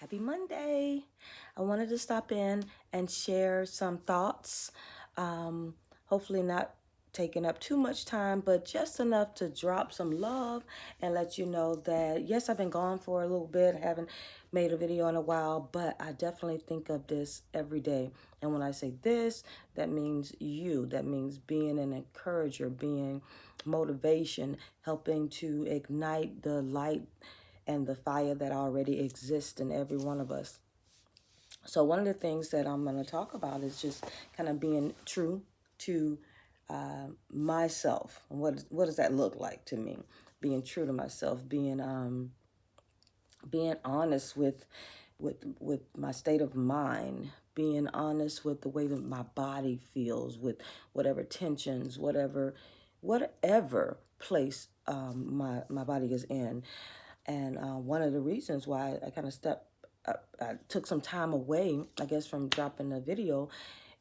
Happy Monday. I wanted to stop in and share some thoughts. Hopefully not taking up too much time, but just enough to drop some love and let you know that, yes, I've been gone for a little bit, haven't made a video in a while, but I definitely think of this every day. And when I say this, that means you. That means being an encourager, being motivation, helping to ignite the light and the fire that already exists in every one of us. So one of the things that I'm going to talk about is just kind of being true to myself. What does that look like to me? Being true to myself, being honest with my state of mind, being honest with the way that my body feels, with whatever tensions, whatever place my body is in. And one of the reasons why I kind of I took some time away, I guess, from dropping the video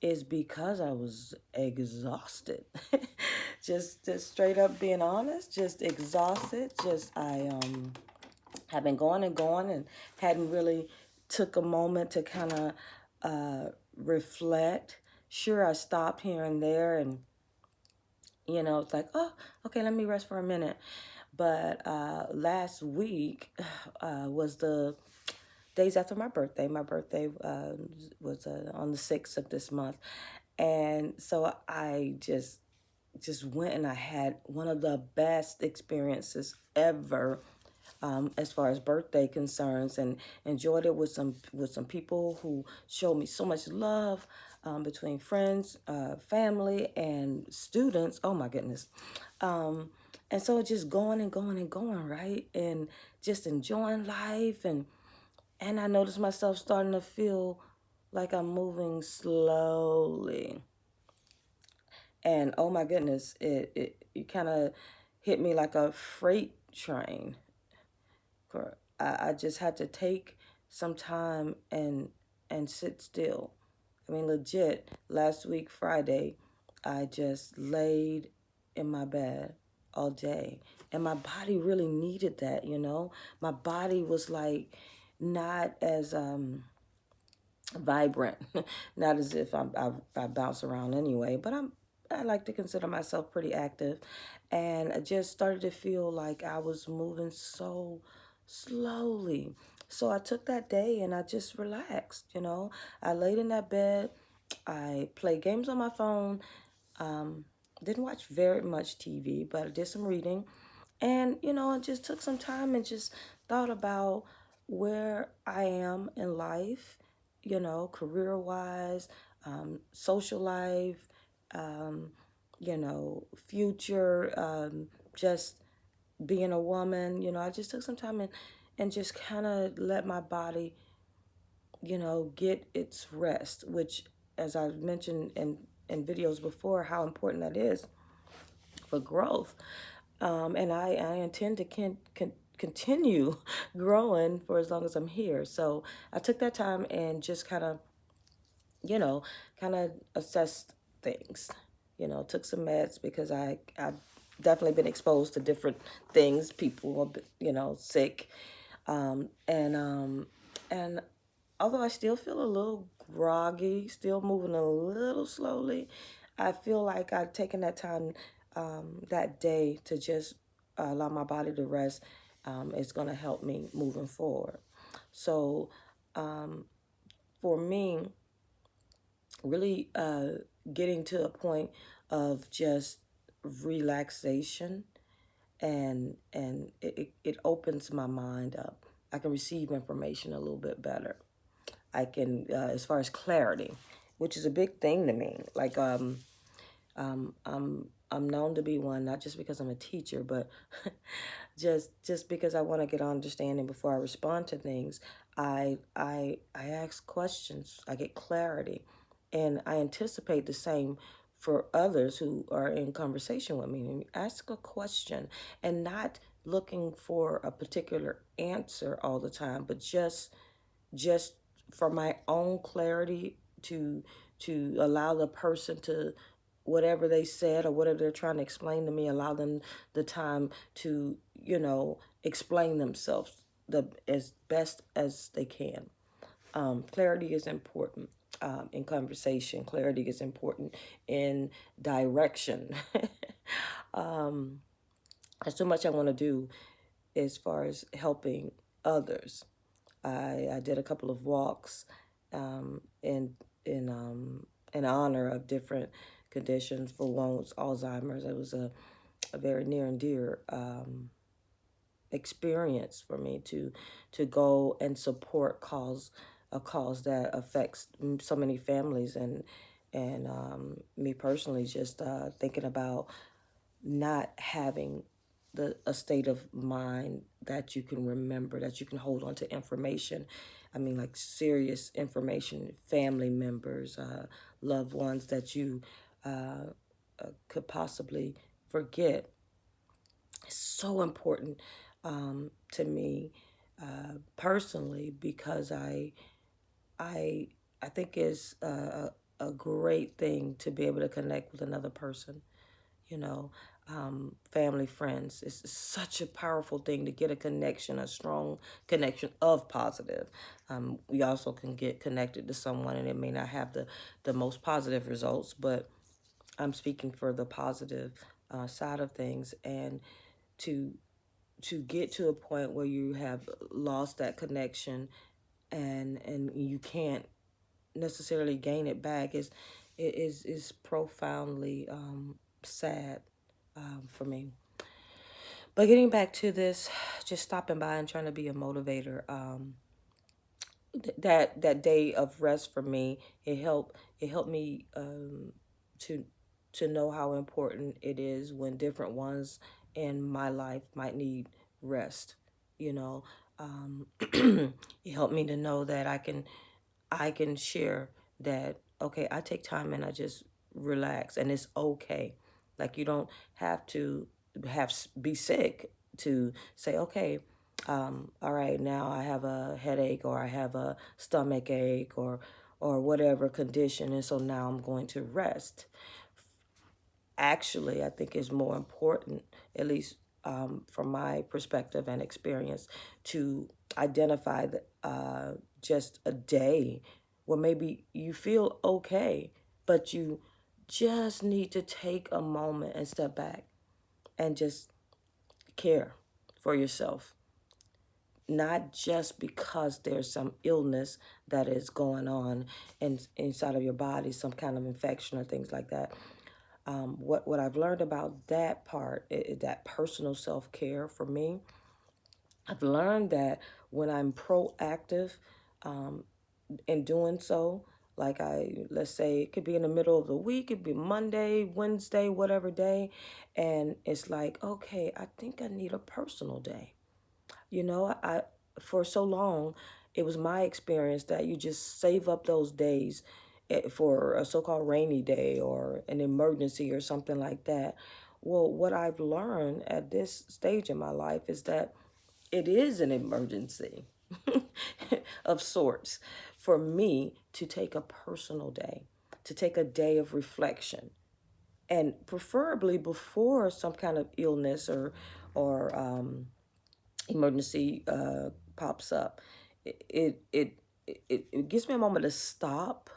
is because I was exhausted. just straight up being honest, just exhausted. I have been going and hadn't really took a moment to kind of reflect. Sure, I stopped here and there and, it's like, oh, okay, let me rest for a minute. But last week was the days after my birthday. My birthday was on the 6th of this month. And so I just went and I had one of the best experiences ever as far as birthday concerns, and enjoyed it with some people who showed me so much love between friends, family, and students. Oh my goodness. And so just going and going and going, right? And just enjoying life. And I noticed myself starting to feel like I'm moving slowly. And oh my goodness, it kind of hit me like a freight train. I just had to take some time and sit still. I mean, legit, last week, Friday, I just laid in my bed all day. And my body really needed that, My body was like not as vibrant, not as if I bounce around anyway, but I like to consider myself pretty active. And I just started to feel like I was moving so slowly. So I took that day and I just relaxed, I laid in that bed. I played games on my phone. Didn't watch very much TV, but I did some reading. And, I just took some time and just thought about where I am in life, career-wise, social life, um, future, just being a woman. I just took some time and just kind of let my body, get its rest, which, as I've mentioned in videos before, how important that is for growth. And I intend to continue growing for as long as I'm here. So I took that time and just kind of, assessed things. Took some meds because I've definitely been exposed to different things. People, sick. And although I still feel a little groggy, still moving a little slowly, I feel like I've taken that time that day to just allow my body to rest. Is going to help me moving forward. So for me, really getting to a point of just relaxation, and it opens my mind up. I can receive information a little bit better. I can, as far as clarity, which is a big thing to me. Like, I'm known to be one, not just because I'm a teacher, but just because I want to get understanding before I respond to things. I ask questions. I get clarity, and I anticipate the same for others who are in conversation with me. Ask a question and not looking for a particular answer all the time, but just for my own clarity, to allow the person to, whatever they said or whatever they're trying to explain to me, allow them the time to, explain themselves as best as they can. Clarity is important in conversation. Clarity is important in direction. um, there's so much I want to do as far as helping others. I did a couple of walks in in honor of different conditions. For one was Alzheimer's. It was a very near and dear experience for me to go and support a cause that affects so many families, and me personally, just thinking about not having a state of mind that you can remember, that you can hold on to information. I mean, like serious information, family members, loved ones that you could possibly forget. It's so important to me personally, because I I think it's a great thing to be able to connect with another person. You know, family, friends. It's such a powerful thing to get a connection, a strong connection of positive. We also can get connected to someone and it may not have the most positive results, but I'm speaking for the positive side of things. And to get to a point where you have lost that connection and you can't necessarily gain it back is profoundly sad for me. But getting back to this, just stopping by and trying to be a motivator. That day of rest for me, it helped me to know how important it is when different ones in my life might need rest. You know, it helped me to know that I can share that, okay, I take time and I just relax and it's okay. Like, you don't have to be sick to say, okay, all right, now I have a headache or I have a stomach ache or whatever condition, and so now I'm going to rest. Actually, I think is more important, at least from my perspective and experience, to identify just a day where maybe you feel okay, but you just need to take a moment and step back and just care for yourself. Not just because there's some illness that is going on inside of your body, some kind of infection or things like that. What I've learned about that part, that personal self-care for me, I've learned that when I'm proactive in doing so, like let's say it could be in the middle of the week, it could be Monday, Wednesday, whatever day, and it's like, okay, I think I need a personal day. You know, I for so long, it was my experience that you just save up those days for a so-called rainy day or an emergency or something like that. Well, what I've learned at this stage in my life is that it is an emergency of sorts for me to take a personal day, to take a day of reflection, and preferably before some kind of illness or emergency pops up. It, it it gives me a moment to stop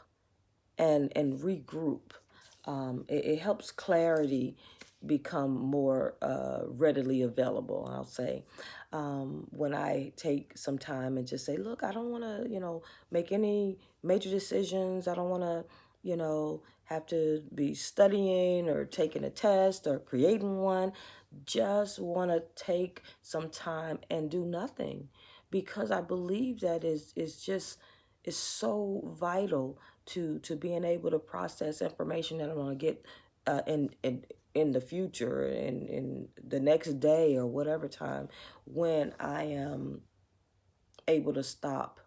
and regroup. It helps clarity become more readily available, I'll say. When I take some time and just say, look, I don't want to, make any major decisions. I don't want to, have to be studying or taking a test or creating one. Just want to take some time and do nothing, because I believe that is so vital to being able to process information that I'm going to get in the future, in the next day or whatever time, when I am able to stop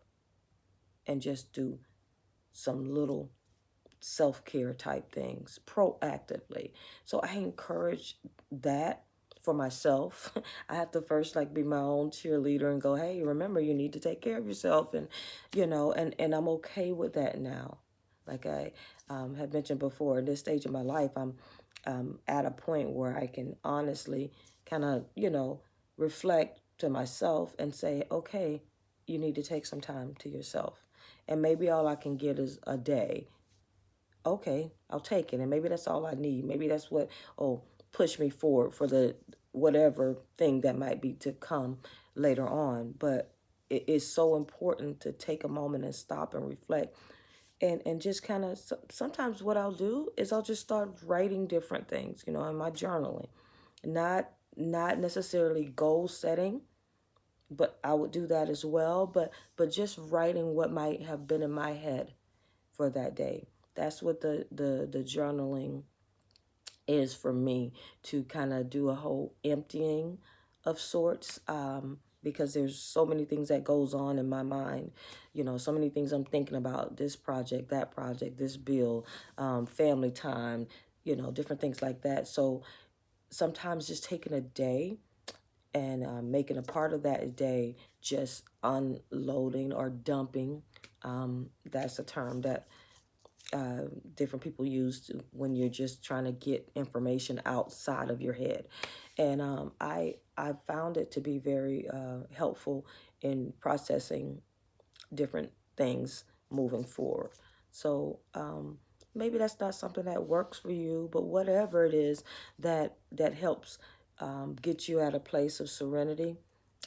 and just do some little self-care type things proactively. So I encourage that for myself. I have to first be my own cheerleader and go, hey, remember, you need to take care of yourself, and and I'm okay with that now. Like I have mentioned before, in this stage of my life, I'm at a point where I can honestly kind of reflect to myself and say, okay, you need to take some time to yourself. And maybe all I can get is a day. Okay, I'll take it. And maybe that's all I need. Maybe that's what, push me forward for the whatever thing that might be to come later on. But it is so important to take a moment and stop and reflect and just kind of, sometimes what I'll do is I'll just start writing different things, in my journaling. Not necessarily goal setting, but I would do that as well. But just writing what might have been in my head for that day. That's what the journaling is for me, to kind of do a whole emptying of sorts, because there's so many things that goes on in my mind, so many things I'm thinking about, this project, that project, this bill, family time, different things like that. So sometimes just taking a day and making a part of that day just unloading or dumping. That's a term that different people use when you're just trying to get information outside of your head. And I found it to be very helpful in processing different things moving forward. So maybe that's not something that works for you, but whatever it is that helps get you at a place of serenity,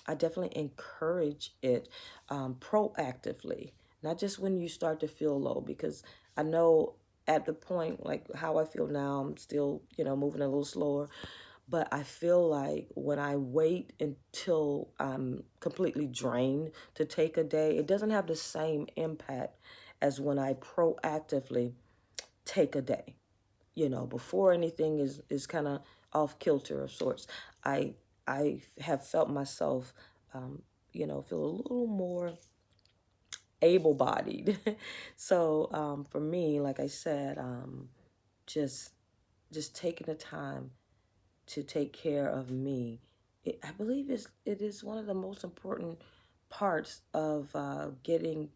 I definitely encourage it proactively, not just when you start to feel low, because I know at the point, like how I feel now, I'm still, moving a little slower. But I feel like when I wait until I'm completely drained to take a day, it doesn't have the same impact as when I proactively take a day. Before anything is kind of off kilter of sorts, I I have felt myself, feel a little more able-bodied. So for me, like I said, just just taking the time to take care of me, I believe it is one of the most important parts of getting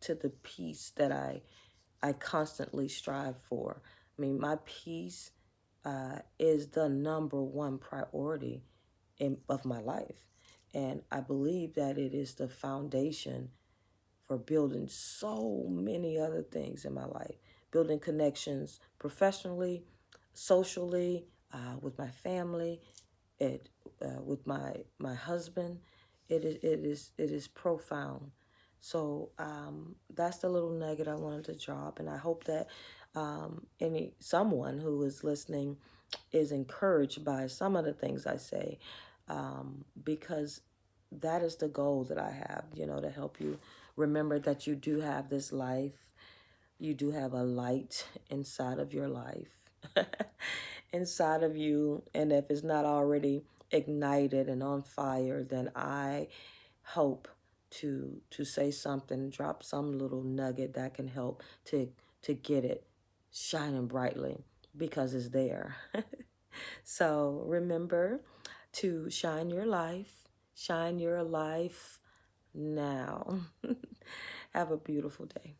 to the peace that I constantly strive for. I mean, my peace is the number one priority of my life. And I believe that it is the foundation for building so many other things in my life, building connections professionally, socially, with my family, with my husband. It is profound. So that's the little nugget I wanted to drop, and I hope that someone who is listening is encouraged by some of the things I say, because that is the goal that I have, to help you remember that you do have this life. You do have a light inside of your life, inside of you. And if it's not already ignited and on fire, then I hope to say something, drop some little nugget that can help to get it shining brightly, because it's there. So remember to shine your life now. Have a beautiful day.